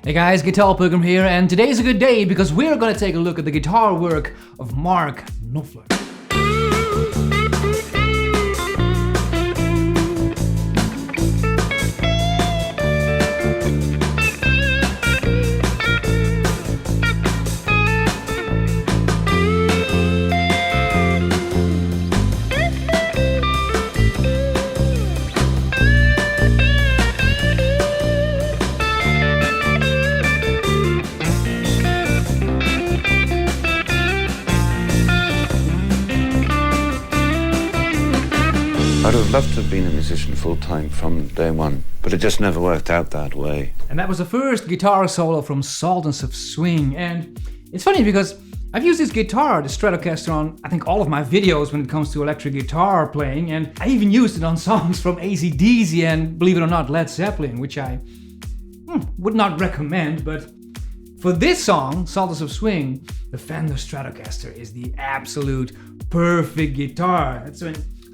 Hey guys, Guitar Pilgrim here, and today's a good day because we're gonna take a look at the guitar work of Mark Knopfler. I'd have loved to have been a musician full-time from day one, but it just never worked out that way. And that was the first guitar solo from Sultans of Swing. And it's funny because I've used this guitar, the Stratocaster, on I think all of my videos when it comes to electric guitar playing, and I even used it on songs from AC/DC and, believe it or not, Led Zeppelin, which I would not recommend, but for this song, Sultans of Swing, the Fender Stratocaster is the absolute perfect guitar. That's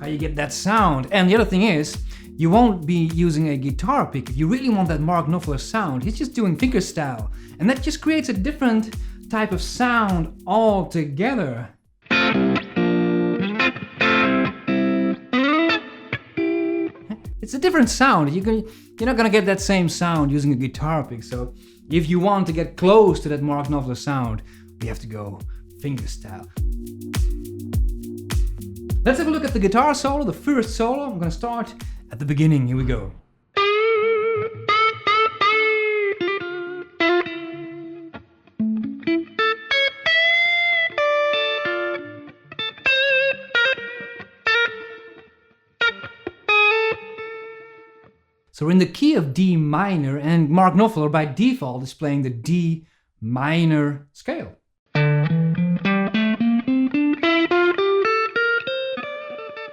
how you get that sound. And the other thing is, you won't be using a guitar pick. If you really want that Mark Knopfler sound, he's just doing fingerstyle. And that just creates a different type of sound altogether. It's a different sound. You're not gonna get that same sound using a guitar pick. So if you want to get close to that Mark Knopfler sound, we have to go fingerstyle. Let's have a look at the guitar solo, the first solo. I'm gonna start at the beginning. Here we go. So we're in the key of D minor, and Mark Knopfler by default is playing the D minor scale.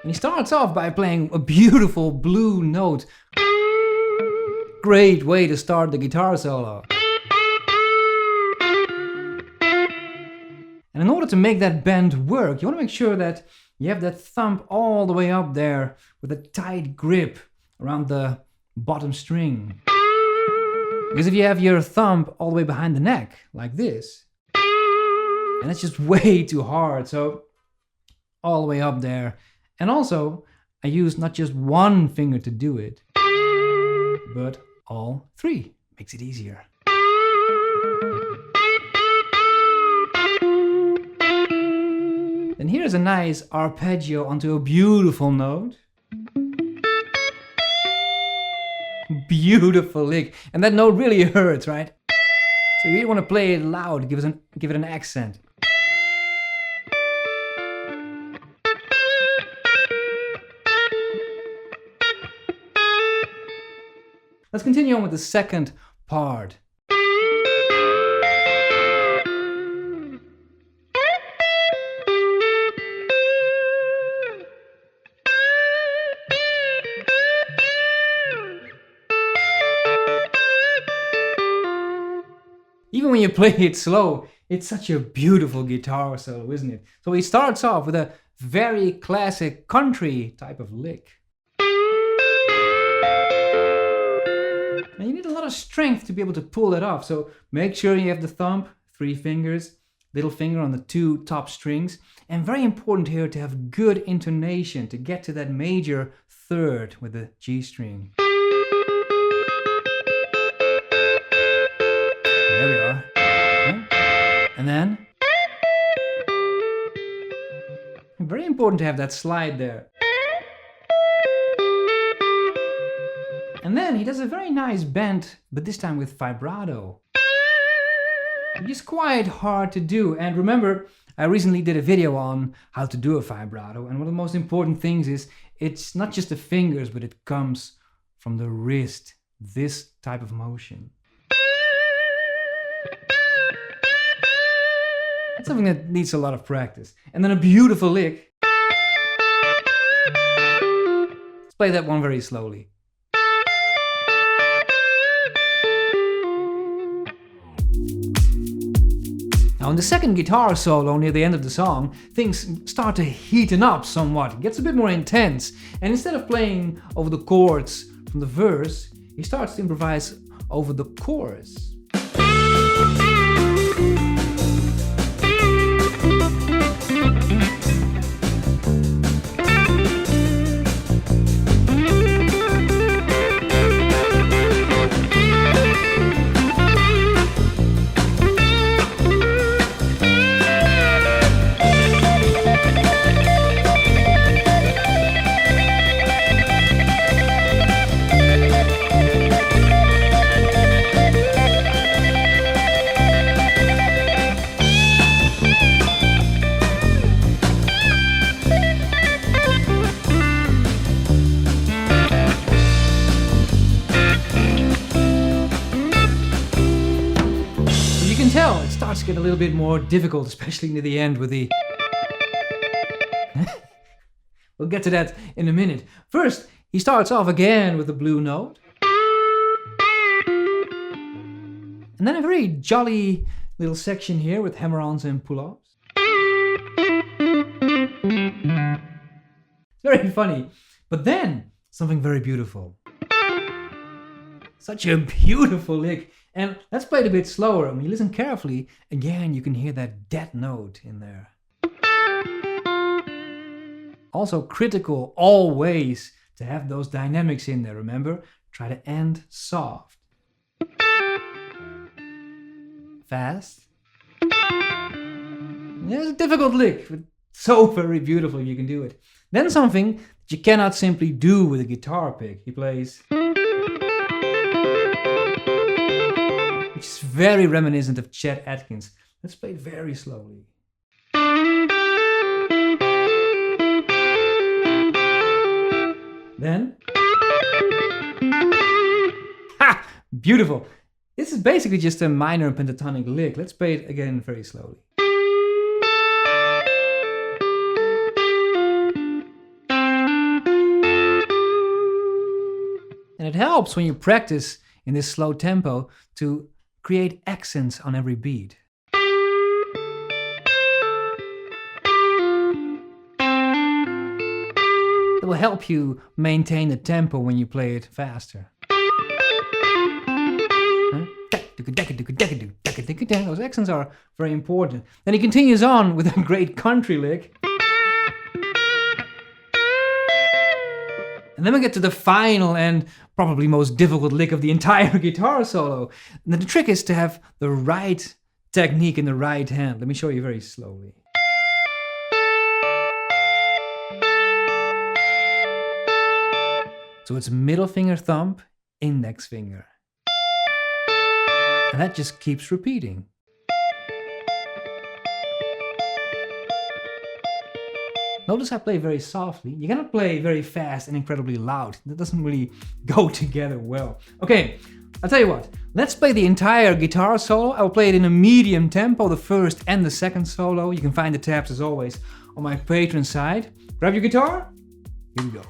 And he starts off by playing a beautiful blue note. Great way to start the guitar solo. And in order to make that bend work, you want to make sure that you have that thumb all the way up there with a tight grip around the bottom string. Because if you have your thumb all the way behind the neck, like this, and it's just way too hard, so all the way up there. And also, I use not just one finger to do it, but all three. Makes it easier. Then here's a nice arpeggio onto a beautiful note. Beautiful lick. And that note really hurts, right? So you really want to play it loud, give it an accent. Let's continue on with the second part. Even when you play it slow, it's such a beautiful guitar solo, isn't it? So he starts off with a very classic country type of lick. And you need a lot of strength to be able to pull that off. So make sure you have the thumb, 3 fingers, little finger on the 2 top strings. And very important here to have good intonation to get to that major third with the G string. There we are. Okay. And then, very important to have that slide there. And then he does a very nice bend, but this time with vibrato. It's quite hard to do. And remember, I recently did a video on how to do a vibrato. And one of the most important things is it's not just the fingers, but it comes from the wrist. This type of motion. That's something that needs a lot of practice. And then a beautiful lick. Let's play that one very slowly. Now in the second guitar solo near the end of the song, things start to heaten up somewhat. It gets a bit more intense. And instead of playing over the chords from the verse, he starts to improvise over the chorus. can tell, it starts to get a little bit more difficult, especially near the end with the... We'll get to that in a minute. First, he starts off again with the blue note. And then a very jolly little section here with hammer-ons and pull-ups. It's very funny. But then, something very beautiful. Such a beautiful lick. And let's play it a bit slower. When you listen carefully, again, you can hear that dead note in there. Also critical always to have those dynamics in there, remember? Try to end soft. Fast. It's a difficult lick, but so very beautiful if you can do it. Then something that you cannot simply do with a guitar pick. He plays... which is very reminiscent of Chet Atkins. Let's play it very slowly. Then... ha! Beautiful! This is basically just a minor pentatonic lick. Let's play it again very slowly. And it helps when you practice in this slow tempo to create accents on every beat. It will help you maintain the tempo when you play it faster. Those accents are very important. Then he continues on with a great country lick. And then we get to the final and probably most difficult lick of the entire guitar solo. And the trick is to have the right technique in the right hand. Let me show you very slowly. So it's middle finger, thumb, index finger. And that just keeps repeating. Notice I play very softly. You cannot play very fast and incredibly loud. That doesn't really go together well. Okay, I'll tell you what. Let's play the entire guitar solo. I'll play it in a medium tempo, the first and the second solo. You can find the tabs as always on my Patreon side. Grab your guitar. Here we go.